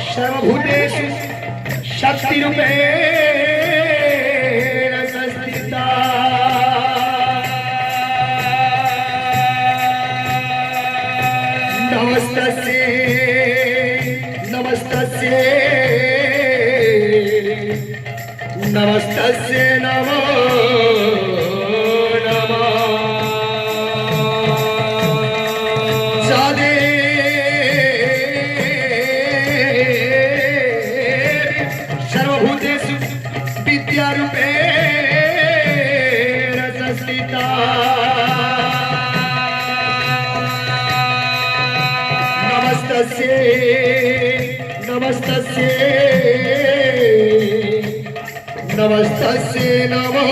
सर्वभूतेषु शक्तिरूपेण संस्थिता नमस्तस्यै नमस्तस्यै नमस्तस्यै नमो विद्यारूपेण संस्थिता नमस्तस्यै नमस्तस्यै नमस्तस्यै नमो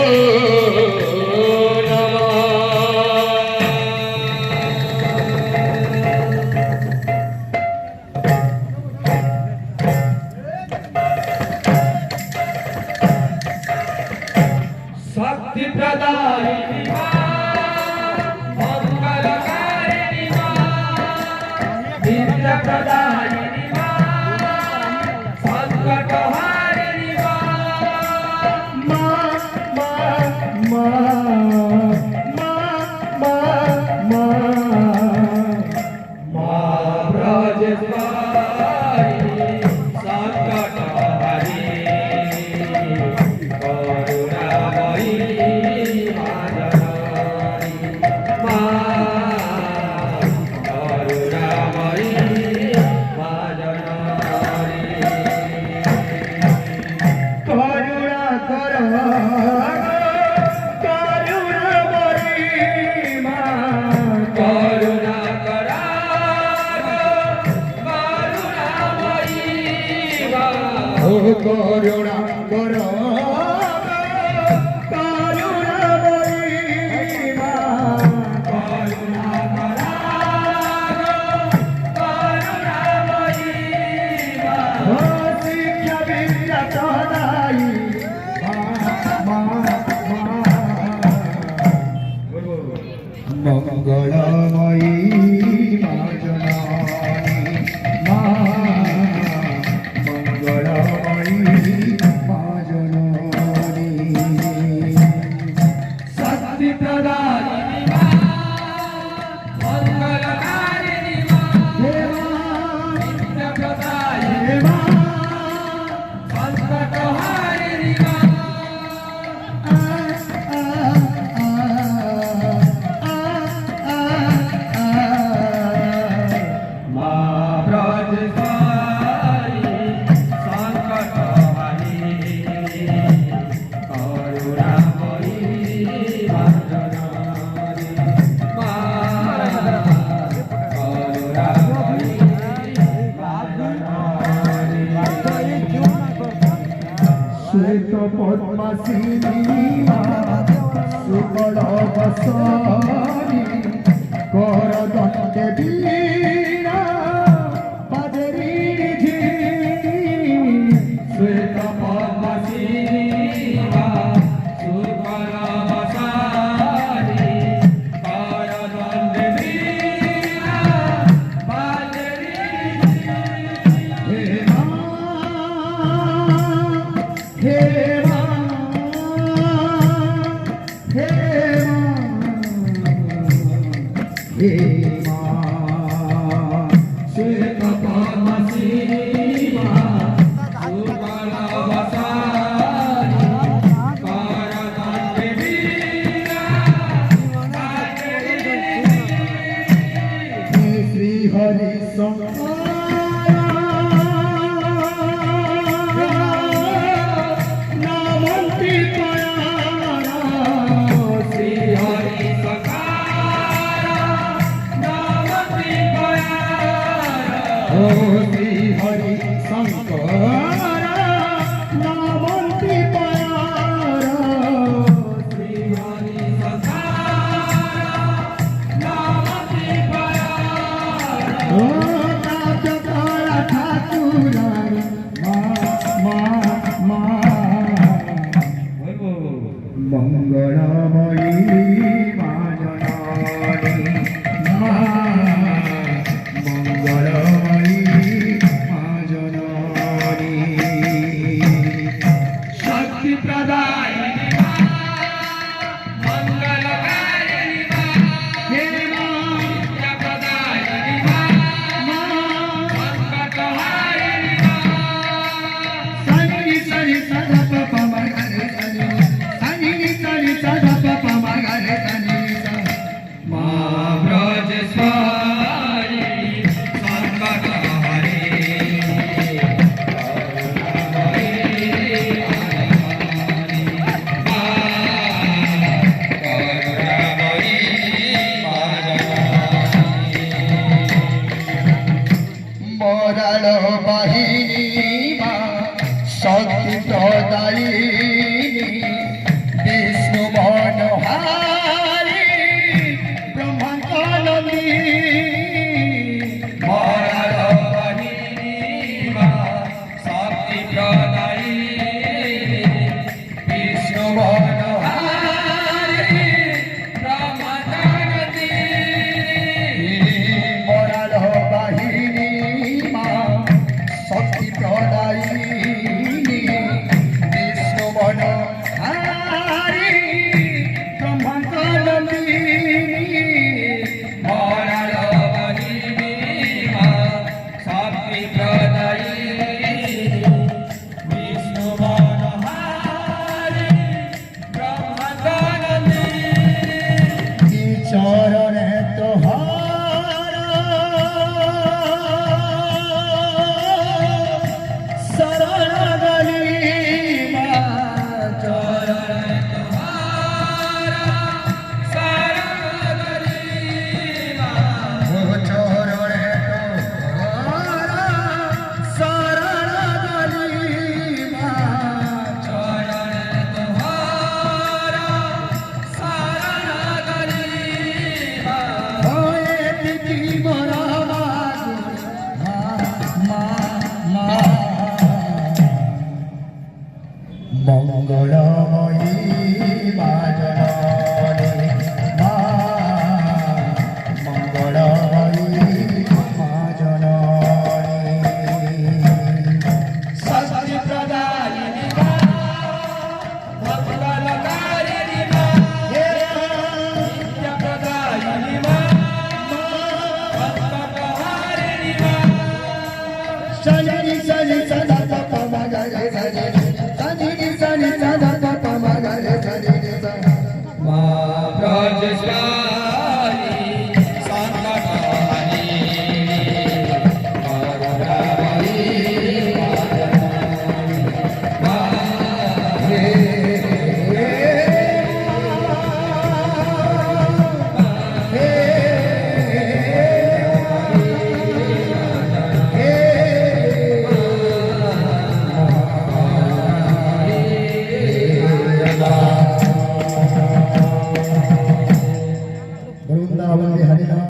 शक्ति प्रदायिनी मंगलकारिणी विद्या प्रदायिनी संकटहारिणी करुणा करो शिक्षा विद्या प्रदायी मंगलमयी मां जननी शक्ति प्रदायिनी मंगलकारिणी विद्या प्रदायिनी संकटहारिणी श्वेत पद्मासिनी शुक्ल वसनी कर दंडे वीणा पदरी श्वेत पद्मासिनी शुक्ल वसनी कर दंडे वीणा पदरी हे हरि नामंती श्री हरि श्री हरि शंकर नामंती श्री हरि ठाकुर मंगलमयी मां जननी मंगलमयी মরাল বাহিনী মা শক্তি প্রদায়িনী বিষ্ণু মনোহারি ব্রহ্মাকালী মরাল বাহিনী মা শক্তি প্রদায়িনী বিষ্ণু মনোহারি ব্রহ্মকালী মরাল বাহিনী মা শক্তি প্রদায়িনী বিষ্ণু মনোহারি ব্রহ্মাকালী মরাল বাহিনী মা শক্তি প্রদায়িনী বিষ্ণু মনোহারি ব্রহ্মকালী চরণে তোহার শরণ গলি মা চরণে চরণে তোহার শরণ গলি মা হয়ে দিদি মোরা মঙ্গলময়ী মা জননী মা মঙ্গলময়ী মা জননী শক্তি প্রদায়িনী মা মঙ্গলকারিণী মা নিত্য প্রদায়িনী মা ভক্তহারিণী মা জয়